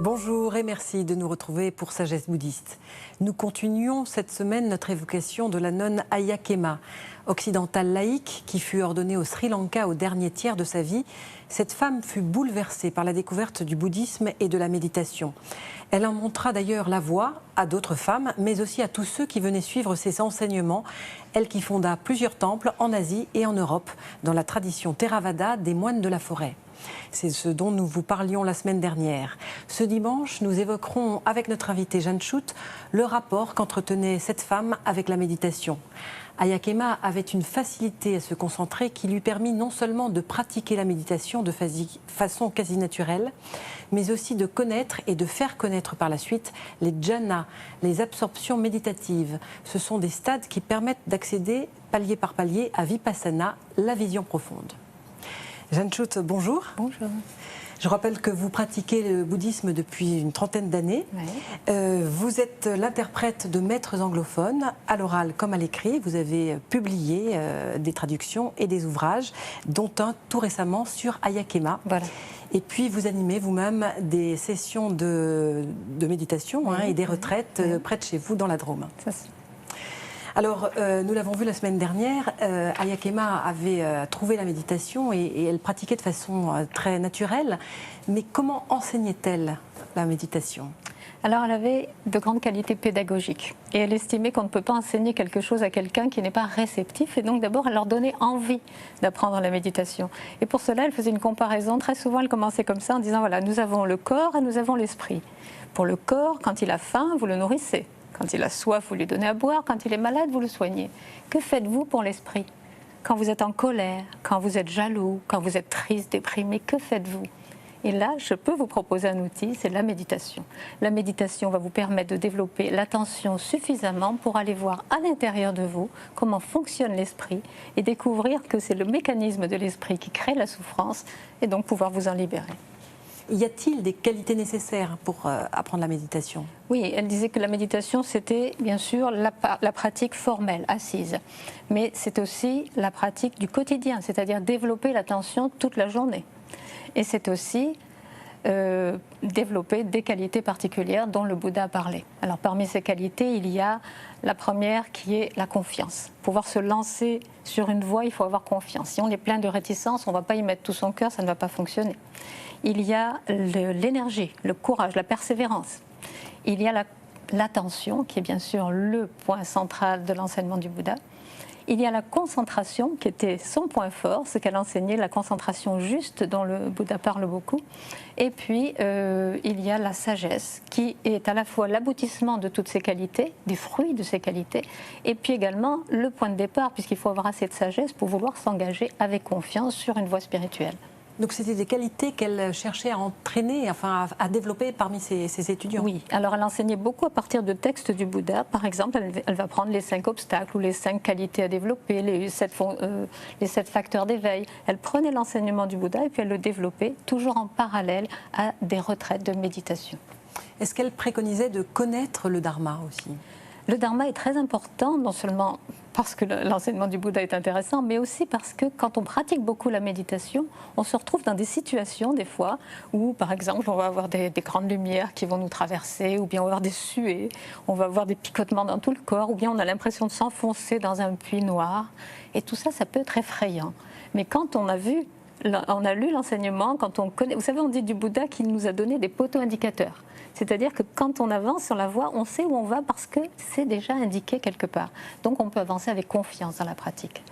Bonjour et merci de nous retrouver pour Sagesse bouddhiste. Nous continuons cette semaine notre évocation de la nonne Ayya-Khema, occidentale laïque qui fut ordonnée au Sri Lanka au dernier tiers de sa vie. Cette femme fut bouleversée par la découverte du bouddhisme et de la méditation. Elle en montra d'ailleurs la voie à d'autres femmes, mais aussi à tous ceux qui venaient suivre ses enseignements. Elle qui fonda plusieurs temples en Asie et en Europe, dans la tradition Theravada des moines de la forêt. C'est ce dont nous vous parlions la semaine dernière. Ce dimanche, nous évoquerons avec notre invitée Jeanne Schutt le rapport qu'entretenait cette femme avec la méditation. Ayya-Khema avait une facilité à se concentrer qui lui permit non seulement de pratiquer la méditation de façon quasi naturelle, mais aussi de connaître et de faire connaître par la suite les jhanas, les absorptions méditatives. Ce sont des stades qui permettent d'accéder palier par palier à Vipassana, la vision profonde. Jeanne Schutt, bonjour. Bonjour. Je rappelle que vous pratiquez le bouddhisme depuis une trentaine d'années. Oui. Vous êtes l'interprète de maîtres anglophones, à l'oral comme à l'écrit. Vous avez publié des traductions et des ouvrages, dont un tout récemment sur Ayya-Khema. Voilà. Et puis vous animez vous-même des sessions de méditation et des retraites près de chez vous dans la Drôme. Ça, alors, nous l'avons vu la semaine dernière, Ayya-Khema avait trouvé la méditation et elle pratiquait de façon très naturelle. Mais comment enseignait-elle la méditation ? Alors, elle avait de grandes qualités pédagogiques et elle estimait qu'on ne peut pas enseigner quelque chose à quelqu'un qui n'est pas réceptif, et donc d'abord elle leur donnait envie d'apprendre la méditation. Et pour cela, elle faisait une comparaison. Très souvent, elle commençait comme ça en disant, voilà, nous avons le corps et nous avons l'esprit. Pour le corps, quand il a faim, vous le nourrissez. Quand il a soif, vous lui donnez à boire. Quand il est malade, vous le soignez. Que faites-vous pour l'esprit ? Quand vous êtes en colère, quand vous êtes jaloux, quand vous êtes triste, déprimé, que faites-vous ? Et là, je peux vous proposer un outil, c'est la méditation. La méditation va vous permettre de développer l'attention suffisamment pour aller voir à l'intérieur de vous comment fonctionne l'esprit et découvrir que c'est le mécanisme de l'esprit qui crée la souffrance et donc pouvoir vous en libérer. Y a-t-il des qualités nécessaires pour apprendre la méditation ? Oui, elle disait que la méditation, c'était bien sûr la pratique formelle, assise. Mais c'est aussi la pratique du quotidien, c'est-à-dire développer l'attention toute la journée. Et c'est aussi développer des qualités particulières dont le Bouddha a parlé. Alors parmi ces qualités, il y a la première qui est la confiance. Pour pouvoir se lancer sur une voie, il faut avoir confiance. Si on est plein de réticence, on ne va pas y mettre tout son cœur, ça ne va pas fonctionner. Il y a l'énergie, le courage, la persévérance. Il y a l'attention, qui est bien sûr le point central de l'enseignement du Bouddha. Il y a la concentration, qui était son point fort, ce qu'elle enseignait, la concentration juste dont le Bouddha parle beaucoup. Et puis, il y a la sagesse, qui est à la fois l'aboutissement de toutes ces qualités, des fruits de ces qualités, et puis également le point de départ, puisqu'il faut avoir assez de sagesse pour vouloir s'engager avec confiance sur une voie spirituelle. Donc c'était des qualités qu'elle cherchait à entraîner, enfin à développer parmi ses étudiants. Oui, alors elle enseignait beaucoup à partir de textes du Bouddha. Par exemple, elle va prendre les 5 obstacles ou les 5 qualités à développer, les 7 facteurs d'éveil. Elle prenait l'enseignement du Bouddha et puis elle le développait toujours en parallèle à des retraites de méditation. Est-ce qu'elle préconisait de connaître le Dharma aussi ? Le Dharma est très important, non seulement parce que l'enseignement du Bouddha est intéressant, mais aussi parce que quand on pratique beaucoup la méditation, on se retrouve dans des situations, des fois, où, par exemple, on va avoir des grandes lumières qui vont nous traverser, ou bien on va avoir des suées, on va avoir des picotements dans tout le corps, ou bien on a l'impression de s'enfoncer dans un puits noir. Et tout ça, ça peut être effrayant. Mais quand on a lu l'enseignement, quand on connaît... Vous savez, on dit du Bouddha qu'il nous a donné des poteaux indicateurs. C'est-à-dire que quand on avance sur la voie, on sait où on va parce que c'est déjà indiqué quelque part. Donc on peut avancer avec confiance dans la pratique.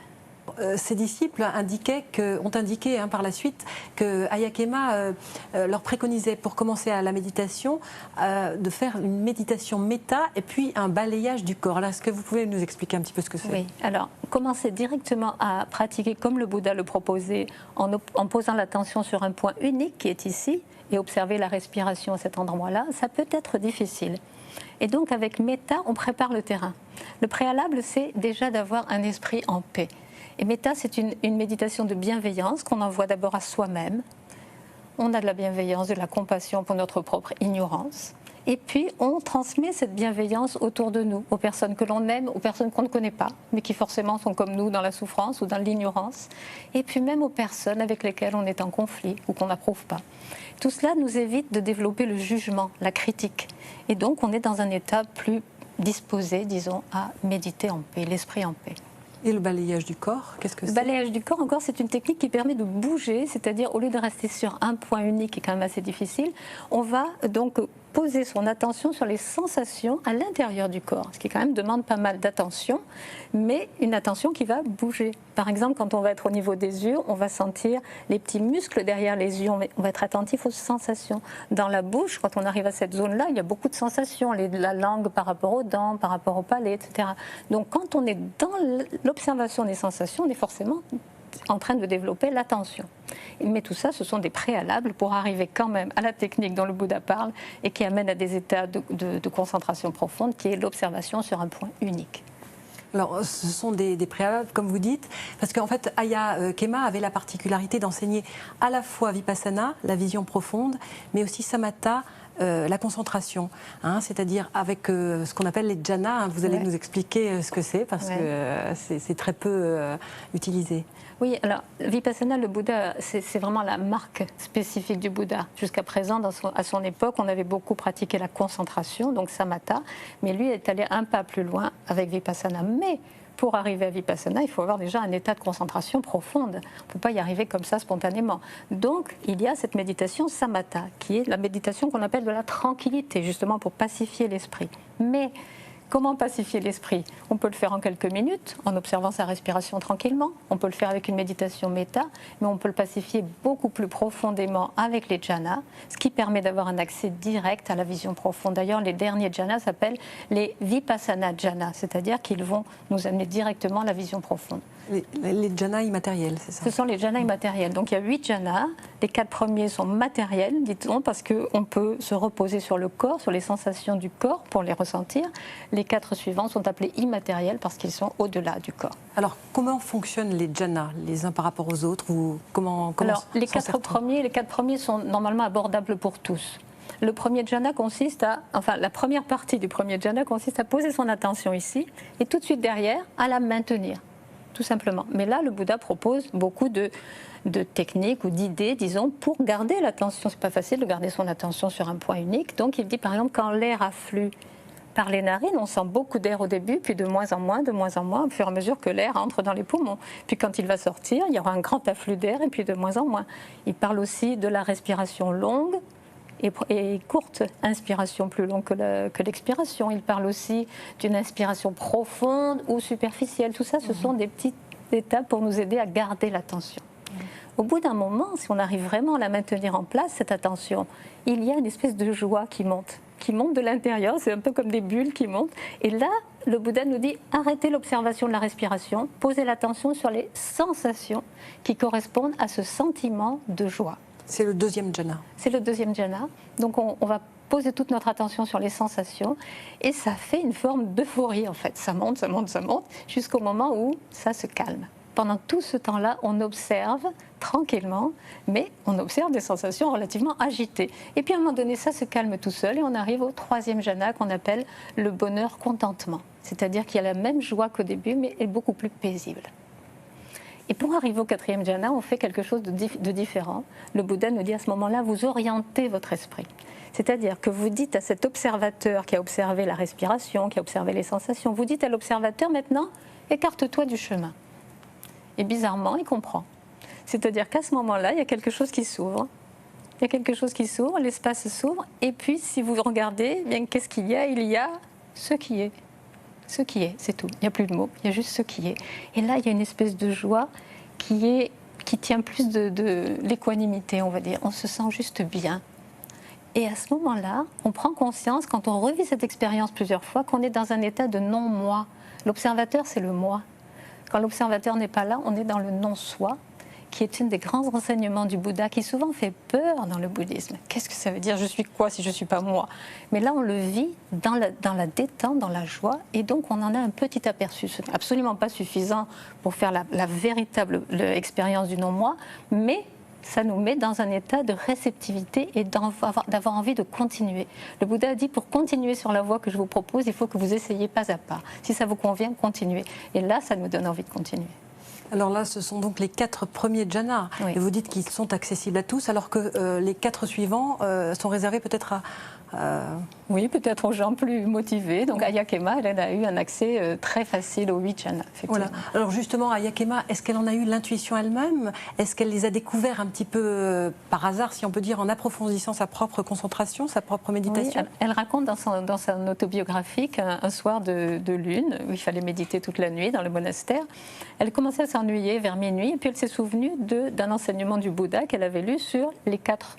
Ses disciples ont indiqué par la suite que Ayya-Khema leur préconisait pour commencer à la méditation de faire une méditation méta et puis un balayage du corps. Alors, est-ce que vous pouvez nous expliquer un petit peu ce que c'est ? Oui, alors commencer directement à pratiquer comme le Bouddha le proposait en posant l'attention sur un point unique qui est ici et observer la respiration à cet endroit-là, ça peut être difficile. Et donc avec méta, on prépare le terrain. Le préalable, c'est déjà d'avoir un esprit en paix. Et méta, c'est une méditation de bienveillance qu'on envoie d'abord à soi-même. On a de la bienveillance, de la compassion pour notre propre ignorance. Et puis, on transmet cette bienveillance autour de nous, aux personnes que l'on aime, aux personnes qu'on ne connaît pas, mais qui forcément sont comme nous dans la souffrance ou dans l'ignorance. Et puis même aux personnes avec lesquelles on est en conflit ou qu'on n'approuve pas. Tout cela nous évite de développer le jugement, la critique. Et donc, on est dans un état plus disposé, disons, à méditer en paix, l'esprit en paix. Et le balayage du corps, qu'est-ce que c'est? Le balayage du corps, encore, c'est une technique qui permet de bouger, c'est-à-dire au lieu de rester sur un point unique, qui est quand même assez difficile, on va donc poser son attention sur les sensations à l'intérieur du corps, ce qui quand même demande pas mal d'attention, mais une attention qui va bouger. Par exemple, quand on va être au niveau des yeux, on va sentir les petits muscles derrière les yeux, on va être attentif aux sensations. Dans la bouche, quand on arrive à cette zone-là, il y a beaucoup de sensations, la langue par rapport aux dents, par rapport au palais, etc. Donc quand on est dans l'observation des sensations, on est forcément en train de développer l'attention. Mais tout ça, ce sont des préalables pour arriver quand même à la technique dont le Bouddha parle et qui amène à des états de concentration profonde, qui est l'observation sur un point unique. Alors, ce sont des préalables, comme vous dites, parce qu'en fait, Aya Khema avait la particularité d'enseigner à la fois Vipassana, la vision profonde, mais aussi Samatha, la concentration, hein, c'est-à-dire avec ce qu'on appelle les jhanas. Hein, vous allez nous expliquer ce que c'est, parce que c'est très peu utilisé. Oui, alors Vipassana, le Bouddha, c'est vraiment la marque spécifique du Bouddha. Jusqu'à présent, à son époque, on avait beaucoup pratiqué la concentration, donc Samatha, mais lui est allé un pas plus loin avec Vipassana. Mais pour arriver à Vipassana, il faut avoir déjà un état de concentration profonde. On ne peut pas y arriver comme ça spontanément. Donc, il y a cette méditation Samatha, qui est la méditation qu'on appelle de la tranquillité, justement pour pacifier l'esprit. Mais comment pacifier l'esprit? On peut le faire en quelques minutes, en observant sa respiration tranquillement. On peut le faire avec une méditation méta, mais on peut le pacifier beaucoup plus profondément avec les jhanas, ce qui permet d'avoir un accès direct à la vision profonde. D'ailleurs, les derniers jhanas s'appellent les vipassana jhanas, c'est-à-dire qu'ils vont nous amener directement à la vision profonde. Les jhanas immatériels, c'est ça? Ce sont les jhanas immatériels. Donc il y a 8 jhanas. Les 4 premiers sont matériels, dit-on, parce qu'on peut se reposer sur le corps, sur les sensations du corps pour les ressentir. Les 4 suivants sont appelés immatériels parce qu'ils sont au-delà du corps. Alors, comment fonctionnent les jhanas, les uns par rapport aux autres, ou comment Alors, les 4 premiers sont normalement abordables pour tous. Le premier jhana consiste la première partie du premier jhana consiste à poser son attention ici et tout de suite derrière à la maintenir, tout simplement. Mais là, le Bouddha propose beaucoup de techniques ou d'idées, disons, pour garder l'attention. C'est pas facile de garder son attention sur un point unique. Donc, il dit par exemple, quand l'air afflue par les narines, on sent beaucoup d'air au début, puis de moins en moins, au fur et à mesure que l'air entre dans les poumons. Puis quand il va sortir, il y aura un grand afflux d'air, et puis de moins en moins. Il parle aussi de la respiration longue et courte, inspiration plus longue que l'expiration. Il parle aussi d'une inspiration profonde ou superficielle. Tout ça, ce sont des petites étapes pour nous aider à garder l'attention. Au bout d'un moment, si on arrive vraiment à la maintenir en place, cette attention, il y a une espèce de joie qui monte de l'intérieur, c'est un peu comme des bulles qui montent. Et là, le Bouddha nous dit, arrêtez l'observation de la respiration, posez l'attention sur les sensations qui correspondent à ce sentiment de joie. C'est le deuxième jhana. C'est le deuxième jhana. Donc on va poser toute notre attention sur les sensations et ça fait une forme d'euphorie en fait. Ça monte, ça monte, ça monte, jusqu'au moment où ça se calme. Pendant tout ce temps-là, on observe tranquillement, mais on observe des sensations relativement agitées. Et puis à un moment donné, ça se calme tout seul et on arrive au troisième jhana qu'on appelle le bonheur-contentement. C'est-à-dire qu'il y a la même joie qu'au début, mais elle est beaucoup plus paisible. Et pour arriver au quatrième jhana, on fait quelque chose de différent. Le Bouddha nous dit à ce moment-là, vous orientez votre esprit. C'est-à-dire que vous dites à cet observateur qui a observé la respiration, qui a observé les sensations, vous dites à l'observateur maintenant, écarte-toi du chemin. Et bizarrement, il comprend. C'est-à-dire qu'à ce moment-là, il y a quelque chose qui s'ouvre. Il y a quelque chose qui s'ouvre, l'espace s'ouvre. Et puis, si vous regardez, bien qu'est-ce qu'il y a? Il y a ce qui est. Ce qui est, c'est tout. Il n'y a plus de mots, il y a juste ce qui est. Et là, il y a une espèce de joie qui tient plus de l'équanimité, on va dire. On se sent juste bien. Et à ce moment-là, on prend conscience, quand on revit cette expérience plusieurs fois, qu'on est dans un état de non-moi. L'observateur, c'est le moi. Quand l'observateur n'est pas là, on est dans le non-soi, qui est un des grands enseignements du Bouddha, qui souvent fait peur dans le bouddhisme. Qu'est-ce que ça veut dire? Je suis quoi si je ne suis pas moi? Mais là, on le vit dans la détente, dans la joie, et donc on en a un petit aperçu. Ce n'est absolument pas suffisant pour faire la véritable expérience du non-moi, mais ça nous met dans un état de réceptivité et d'avoir envie de continuer. Le Bouddha a dit, pour continuer sur la voie que je vous propose, il faut que vous essayiez pas à pas. Si ça vous convient, continuez. Et là, ça nous donne envie de continuer. Alors là, ce sont donc les 4 premiers jhanas. Oui. Et vous dites qu'ils sont accessibles à tous, alors que les 4 suivants sont réservés peut-être à... Oui, peut-être aux gens plus motivés. Donc Aya Khema, elle a eu un accès très facile aux 8 jhanas. Voilà. Alors justement, Aya Khema, est-ce qu'elle en a eu l'intuition elle-même? Est-ce qu'elle les a découverts un petit peu par hasard, si on peut dire, en approfondissant sa propre concentration, sa propre méditation? Oui, elle raconte dans son autobiographique un soir de lune, où il fallait méditer toute la nuit dans le monastère. Elle commençait à s'ennuyer vers minuit, et puis elle s'est souvenue d'un enseignement du Bouddha qu'elle avait lu sur les 4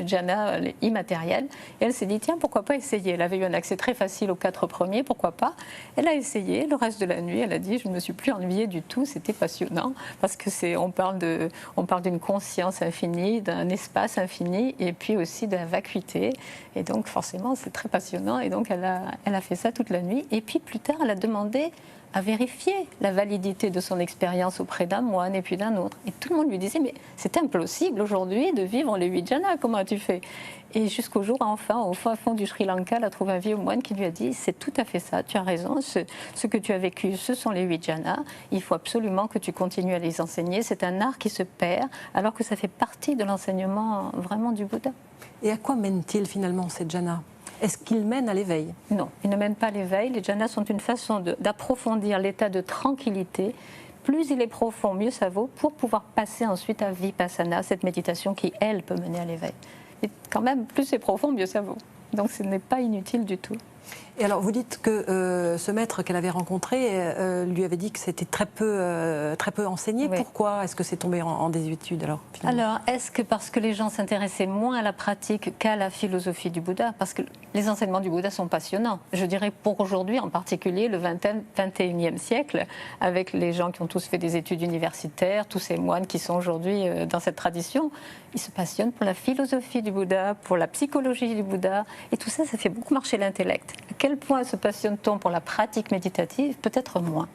jhanas immatériels. Et elle s'est dit, tiens, pourquoi pas essayer? Elle avait eu un accès très facile aux 4 premiers, pourquoi pas? Elle a essayé, le reste de la nuit, elle a dit, je ne me suis plus ennuyée du tout, c'était passionnant, parce que on parle d'une conscience infinie, d'un espace infini, et puis aussi de la vacuité. Et donc, forcément, c'est très passionnant. Et donc, elle a fait ça toute la nuit. Et puis, plus tard, elle a demandé à vérifier la validité de son expérience auprès d'un moine et puis d'un autre. Et tout le monde lui disait, mais c'est impossible aujourd'hui de vivre les 8 jhanas, comment as-tu fait? Et jusqu'au jour, enfin, au fond du Sri Lanka, elle a trouvé un vieux moine qui lui a dit, c'est tout à fait ça, tu as raison, ce que tu as vécu, ce sont les 8 jhanas, il faut absolument que tu continues à les enseigner, c'est un art qui se perd, alors que ça fait partie de l'enseignement vraiment du Bouddha. Et à quoi mène-t-il finalement ces jhanas? Est-ce qu'ils mènent à l'éveil? Non, ils ne mènent pas à l'éveil. Les jhanas sont une façon d'approfondir l'état de tranquillité. Plus il est profond, mieux ça vaut, pour pouvoir passer ensuite à Vipassana, cette méditation qui, elle, peut mener à l'éveil. Et quand même, plus c'est profond, mieux ça vaut. Donc ce n'est pas inutile du tout. Et alors, vous dites que ce maître qu'elle avait rencontré lui avait dit que c'était très peu enseigné. Oui. Pourquoi est-ce que c'est tombé en désuétude alors, finalement? Alors, est-ce que parce que les gens s'intéressaient moins à la pratique qu'à la philosophie du Bouddha? Parce que les enseignements du Bouddha sont passionnants. Je dirais pour aujourd'hui, en particulier le 21e siècle, avec les gens qui ont tous fait des études universitaires, tous ces moines qui sont aujourd'hui dans cette tradition, ils se passionnent pour la philosophie du Bouddha, pour la psychologie du Bouddha, et tout ça, ça fait beaucoup marcher l'intellect. À quel point se passionne-t-on pour la pratique méditative? Peut-être moins.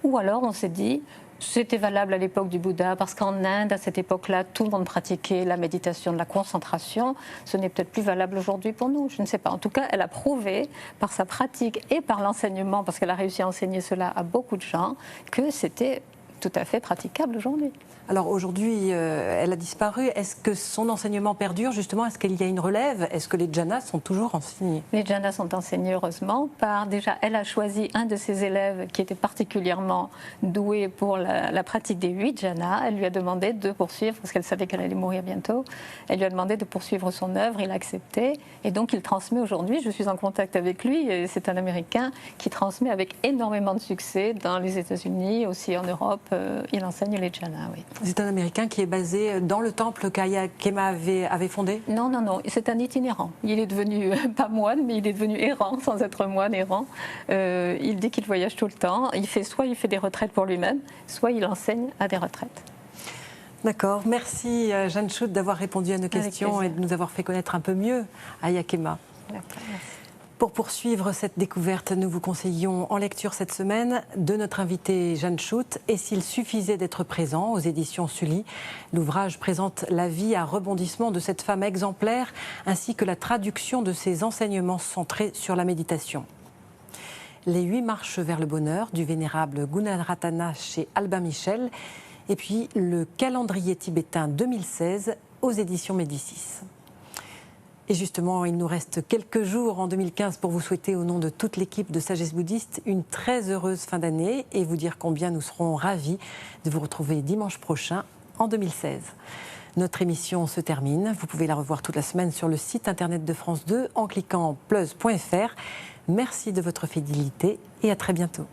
Ou alors on s'est dit, c'était valable à l'époque du Bouddha, parce qu'en Inde, à cette époque-là, tout le monde pratiquait la méditation de la concentration. Ce n'est peut-être plus valable aujourd'hui pour nous, je ne sais pas. En tout cas, elle a prouvé par sa pratique et par l'enseignement, parce qu'elle a réussi à enseigner cela à beaucoup de gens, que c'était tout à fait praticable aujourd'hui. Alors aujourd'hui, elle a disparu. Est-ce que son enseignement perdure justement? Est-ce qu'il y a une relève? Est-ce que les jhanas sont toujours enseignés? Les jhanas sont enseignés heureusement déjà, elle a choisi un de ses élèves qui était particulièrement doué pour la pratique des 8 jhanas. Elle lui a demandé de poursuivre, parce qu'elle savait qu'elle allait mourir bientôt. Elle lui a demandé de poursuivre son œuvre, il a accepté. Et donc il transmet aujourd'hui, je suis en contact avec lui, et c'est un Américain qui transmet avec énormément de succès dans les États-Unis, aussi en Europe. Il enseigne les jhanas, oui. C'est un Américain qui est basé dans le temple qu'Aya Khema avait fondé? Non, non, non, c'est un itinérant. Il est devenu, pas moine, mais il est devenu errant, sans être moine, errant. Il dit qu'il voyage tout le temps. Soit il fait des retraites pour lui-même, soit il enseigne à des retraites. D'accord. Merci Jeanne Schutt d'avoir répondu à nos questions et de nous avoir fait connaître un peu mieux Aya Khema. D'accord, merci. Pour poursuivre cette découverte, nous vous conseillons en lecture cette semaine de notre invitée Jeanne Schutt, Et s'il suffisait d'être présent, aux éditions Sully. L'ouvrage présente la vie à rebondissement de cette femme exemplaire, ainsi que la traduction de ses enseignements centrés sur la méditation. Les 8 marches vers le bonheur du vénérable Gunaratana chez Albin Michel, et puis le calendrier tibétain 2016 aux éditions Médicis. Et justement, il nous reste quelques jours en 2015 pour vous souhaiter, au nom de toute l'équipe de Sagesse Bouddhiste, une très heureuse fin d'année et vous dire combien nous serons ravis de vous retrouver dimanche prochain en 2016. Notre émission se termine. Vous pouvez la revoir toute la semaine sur le site internet de France 2 en cliquant plus.fr. Merci de votre fidélité et à très bientôt.